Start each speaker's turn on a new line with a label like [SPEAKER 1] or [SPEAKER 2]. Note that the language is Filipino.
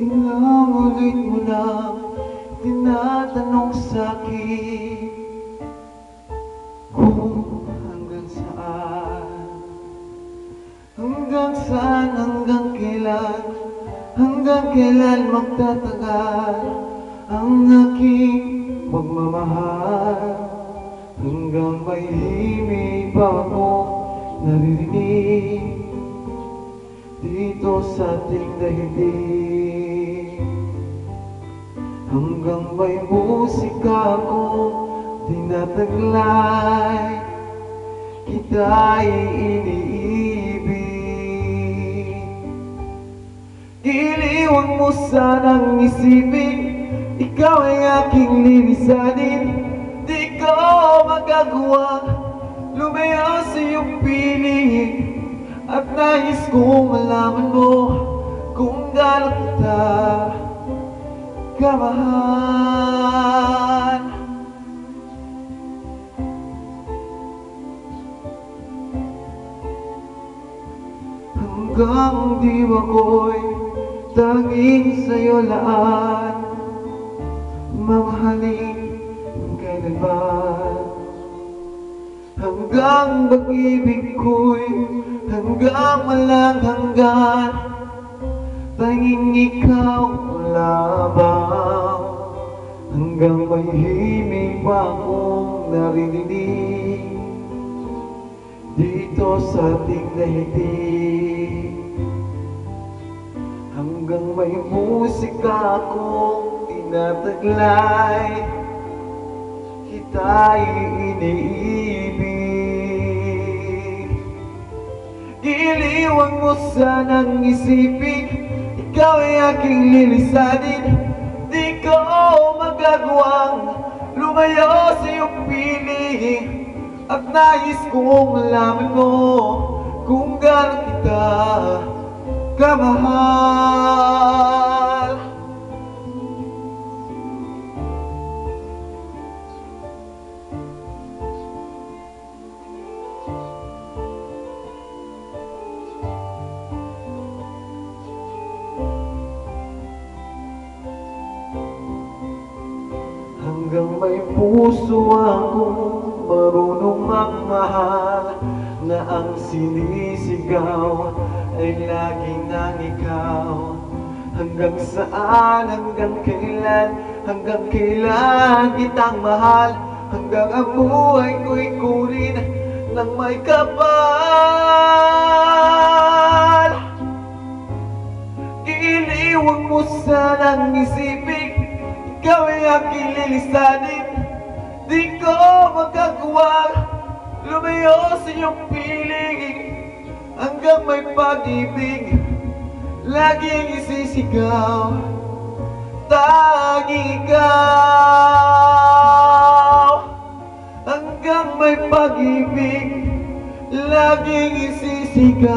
[SPEAKER 1] Ilang ulit mo na tinatanong sa'kin kung hanggang saan, hanggang kailan magtatagal ang aking pagmamahal. Hanggang may himig ba akong naririnig dito sa ating daigdig? Hanggang may musika akong tinataglay, kita'y iniibig. Iniwan mo sanang isipin, ikaw ay aking lilisanin. Di ko magagawa lumayo sa iyong piling, at nais kong malaman mo kung gaano kita kamahal. Hanggang diwa ko'y tanging sa'yo laan, mamahalin kailanman. Hanggang pag-ibig ko'y hanggang hanggan, tanging ikaw lamang. Hanggang may himig pa akong naririnig dito sa ating daigdig. Hanggang may musika akong tinataglay, kita'y iniibig. Iliwan mo sanang isipin, ikaw ay aking lilisanin. Di ko magagawang lumayo sa iyong piling, at nais kong malaman mo kung gaano kita kamahal. Hanggang may puso akong marunong magmahal, na ang sinisigaw ay laging ng ikaw. Hanggang saan, hanggang kailan kitang mahal, hanggang ang buhay ko'y kunin ng may kapal. Iniwan mo sanang isipin, ikaw ay aking lilisanin. Di ko magagawa lumayo sa iyong piling, hanggang may pag-ibig laging isisigaw, tanging ikaw. Hanggang may pag-ibig laging isisigaw.